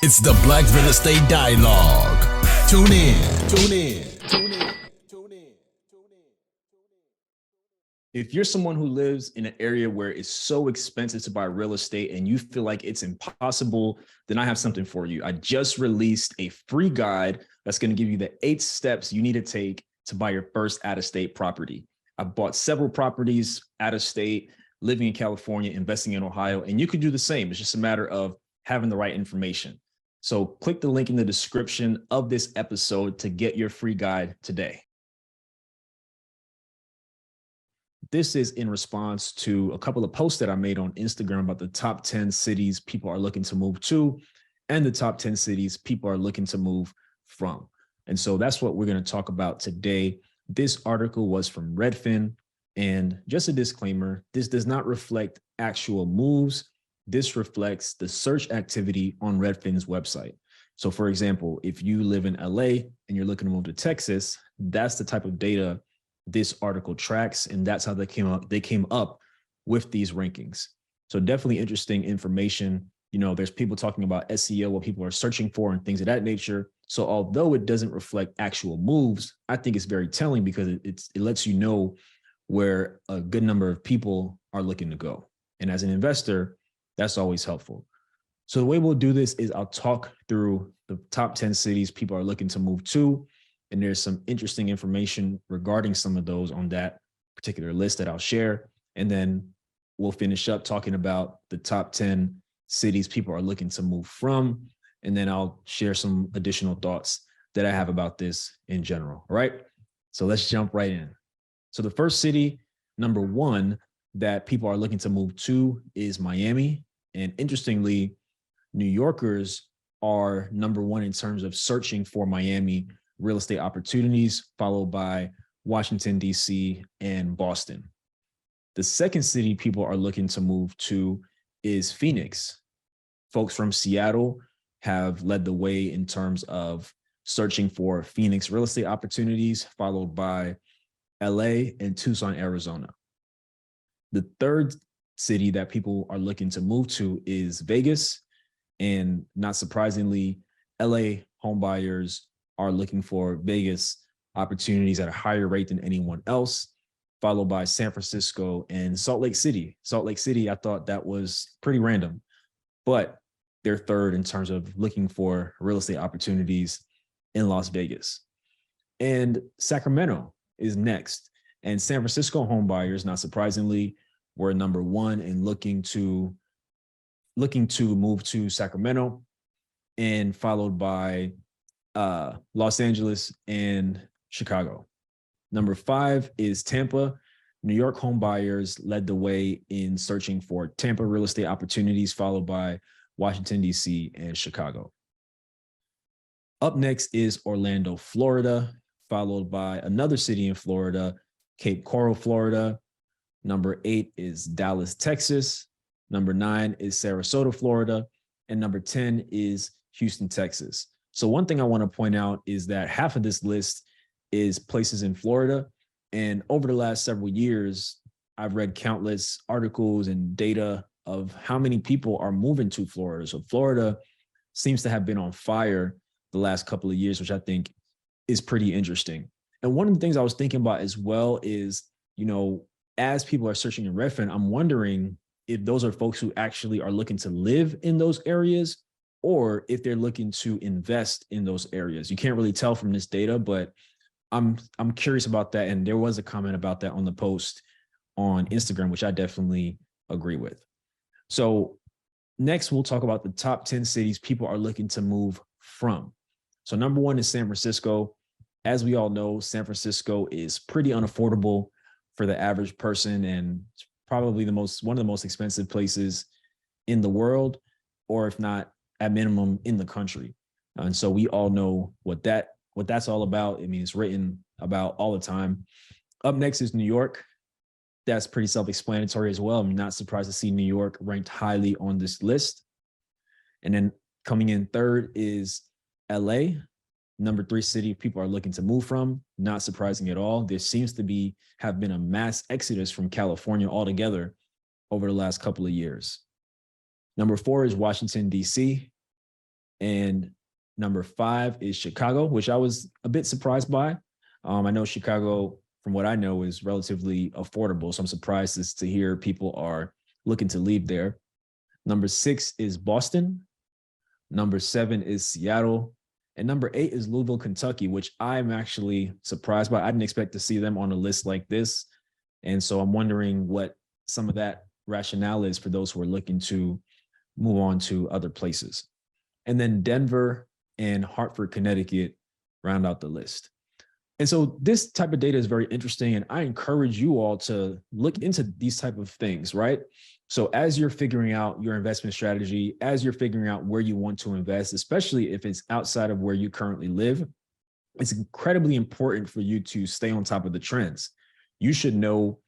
It's the Black Real Estate Dialogue. Tune in, tune in, tune in, tune in. If you're someone who lives in an area where it's so expensive to buy real estate and you feel like it's impossible, then I have something for you. I just released a free guide that's going to give you the 8 steps you need to take to buy your first out-of-state property. I bought several properties out of state, living in California, investing in Ohio, and you could do the same. It's just a matter of having the right information. So click the link in the description of this episode to get your free guide today. This is in response to a couple of posts that I made on Instagram about the top 10 cities people are looking to move to and the top 10 cities people are looking to move from. And so that's what we're going to talk about today. This article was from Redfin. And just a disclaimer, this does not reflect actual moves. This reflects the search activity on Redfin's website. So for example, if you live in LA and you're looking to move to Texas, that's the type of data this article tracks, and that's how they came up with these rankings. So definitely interesting information. You know, there's people talking about SEO, what people are searching for and things of that nature. So although it doesn't reflect actual moves, I think it's very telling because it lets you know where a good number of people are looking to go. And as an investor, that's always helpful. So the way we'll do this is I'll talk through the top 10 cities people are looking to move to. And there's some interesting information regarding some of those on that particular list that I'll share. And then we'll finish up talking about the top 10 cities people are looking to move from. And then I'll share some additional thoughts that I have about this in general. All right. So let's jump right in. So the first city, number 1, that people are looking to move to is Miami. And interestingly, New Yorkers are number 1 in terms of searching for Miami real estate opportunities, followed by Washington, D.C. and Boston. The second city people are looking to move to is Phoenix. Folks from Seattle have led the way in terms of searching for Phoenix real estate opportunities, followed by LA and Tucson, Arizona. The third city that people are looking to move to is Vegas. And not surprisingly, LA homebuyers are looking for Vegas opportunities at a higher rate than anyone else, followed by San Francisco and Salt Lake City. Salt Lake City, I thought that was pretty random, but they're third in terms of looking for real estate opportunities in Las Vegas. And Sacramento is next. And San Francisco homebuyers, not surprisingly, were number 1 in looking to move to Sacramento, and followed by Los Angeles and Chicago. Number 5 is Tampa. New York homebuyers led the way in searching for Tampa real estate opportunities, followed by Washington, D.C. and Chicago. Up next is Orlando, Florida, followed by another city in Florida, Cape Coral, Florida. Number 8 is Dallas, Texas. Number 9 is Sarasota, Florida. And number 10 is Houston, Texas. So one thing I want to point out is that half of this list is places in Florida. And over the last several years, I've read countless articles and data of how many people are moving to Florida. So Florida seems to have been on fire the last couple of years, which I think is pretty interesting. And one of the things I was thinking about as well is, you know, as people are searching in Redfin, I'm wondering if those are folks who actually are looking to live in those areas, or if they're looking to invest in those areas. You can't really tell from this data, but I'm curious about that. And there was a comment about that on the post on Instagram, which I definitely agree with. So next, we'll talk about the top 10 cities people are looking to move from. So number 1 is San Francisco. As we all know, San Francisco is pretty unaffordable for the average person, and it's probably one of the most expensive places in the world, or if not, at minimum, in the country. And so we all know what that's all about. I mean, it's written about all the time. Up next is New York. That's pretty self-explanatory as well. I'm not surprised to see New York ranked highly on this list. And then coming in third is LA, number 3 city people are looking to move from. Not surprising at all. There seems to have been a mass exodus from California altogether over the last couple of years. Number 4 is Washington, D.C. And number 5 is Chicago, which I was a bit surprised by. I know Chicago, from what I know, is relatively affordable. So I'm surprised to hear people are looking to leave there. Number 6 is Boston. Number 7 is Seattle. And number 8 is Louisville, Kentucky, which I'm actually surprised by. I didn't expect to see them on a list like this. And so I'm wondering what some of that rationale is for those who are looking to move on to other places. And then Denver and Hartford, Connecticut round out the list. And so this type of data is very interesting, and I encourage you all to look into these type of things, right? So as you're figuring out your investment strategy, as you're figuring out where you want to invest, especially if it's outside of where you currently live, it's incredibly important for you to stay on top of the trends. You should know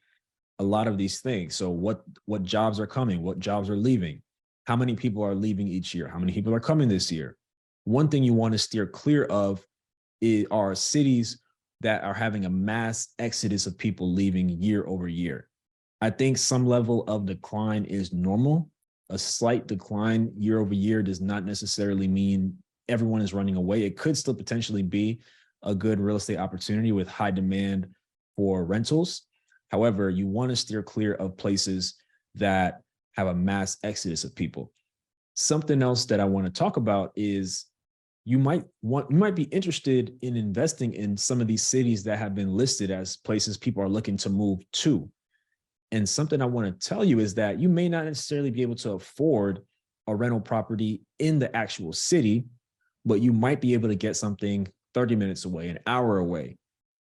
a lot of these things. So what jobs are coming, what jobs are leaving, how many people are leaving each year, how many people are coming this year. One thing you want to steer clear of are cities that are having a mass exodus of people leaving year over year. I think some level of decline is normal. A slight decline year over year does not necessarily mean everyone is running away. It could still potentially be a good real estate opportunity with high demand for rentals. However, you want to steer clear of places that have a mass exodus of people. Something else that I want to talk about is you might be interested in investing in some of these cities that have been listed as places people are looking to move to. And something I want to tell you is that you may not necessarily be able to afford a rental property in the actual city, but you might be able to get something 30 minutes away, an hour away.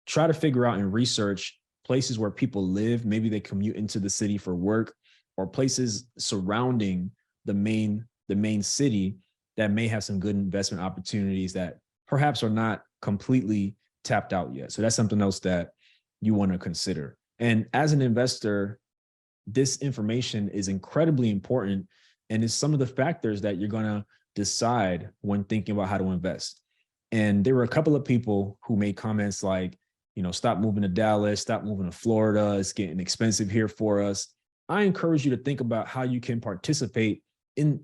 Try to figure out and research places where people live. Maybe they commute into the city for work, or places surrounding the main city that may have some good investment opportunities that perhaps are not completely tapped out yet. So that's something else that you want to consider. And as an investor, this information is incredibly important, and is some of the factors that you're going to decide when thinking about how to invest. And there were a couple of people who made comments like, stop moving to Dallas, stop moving to Florida. It's getting expensive here for us. I encourage you to think about how you can participate in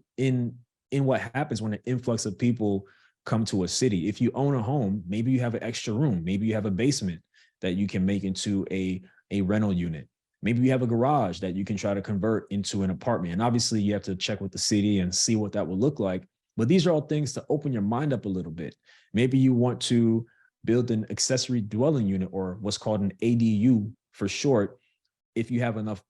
what happens when an influx of people come to a city. If you own a home, maybe you have an extra room, maybe you have a basement that you can make into a rental unit. Maybe you have a garage that you can try to convert into an apartment. And obviously you have to check with the city and see what that will look like. But these are all things to open your mind up a little bit. Maybe you want to build an accessory dwelling unit, or what's called an ADU for short, if you have enough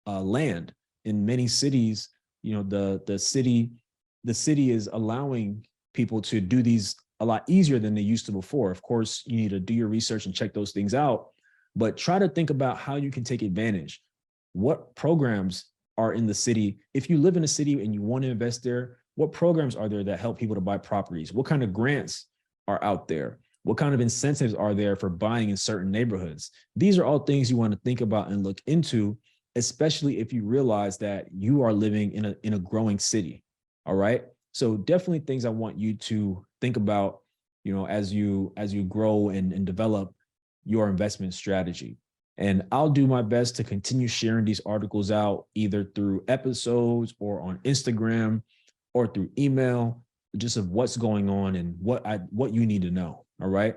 land. In many cities, the city is allowing people to do these a lot easier than they used to before. Of course, you need to do your research and check those things out, but try to think about how you can take advantage. What programs are in the city? If you live in a city and you want to invest there, what programs are there that help people to buy properties? What kind of grants are out there? What kind of incentives are there for buying in certain neighborhoods? These are all things you want to think about and look into, especially if you realize that you are living in a growing city. All right. So definitely things I want you to think about, as you grow and develop your investment strategy. And I'll do my best to continue sharing these articles out either through episodes or on Instagram or through email, just of what's going on and what you need to know. All right.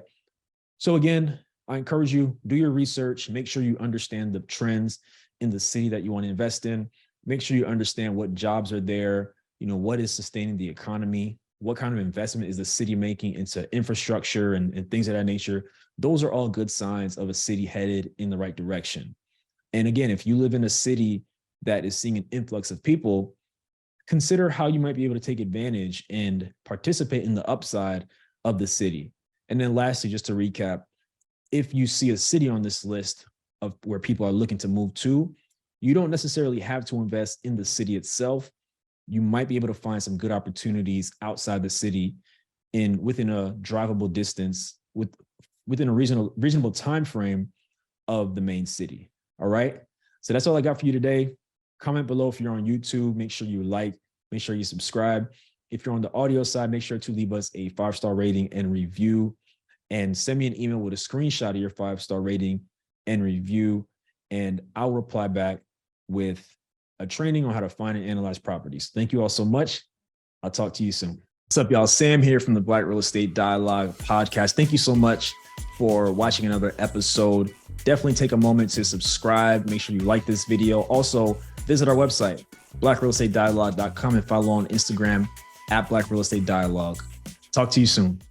So again, I encourage you, do your research, make sure you understand the trends in the city that you want to invest in. Make sure you understand what jobs are there, what is sustaining the economy, what kind of investment is the city making into infrastructure and things of that nature. Those are all good signs of a city headed in the right direction. And again, if you live in a city that is seeing an influx of people, consider how you might be able to take advantage and participate in the upside of the city. And then lastly, just to recap, if you see a city on this list of where people are looking to move to, you don't necessarily have to invest in the city itself. You might be able to find some good opportunities outside the city within a drivable distance within a reasonable time frame of the main city. All right. So that's all I got for you today. Comment below if you're on YouTube. Make sure you like, make sure you subscribe. If you're on the audio side, make sure to leave us a 5-star rating and review, and send me an email with a screenshot of your 5-star rating and review, and I'll reply back with a training on how to find and analyze properties. Thank you all so much. I'll talk to you soon. What's up, y'all? Sam here from the Black Real Estate Dialogue podcast. Thank you so much for watching another episode. Definitely take a moment to subscribe. Make sure you like this video. Also, visit our website, blackrealestatedialogue.com, and follow on Instagram at Black Real Estate Dialogue. Talk to you soon.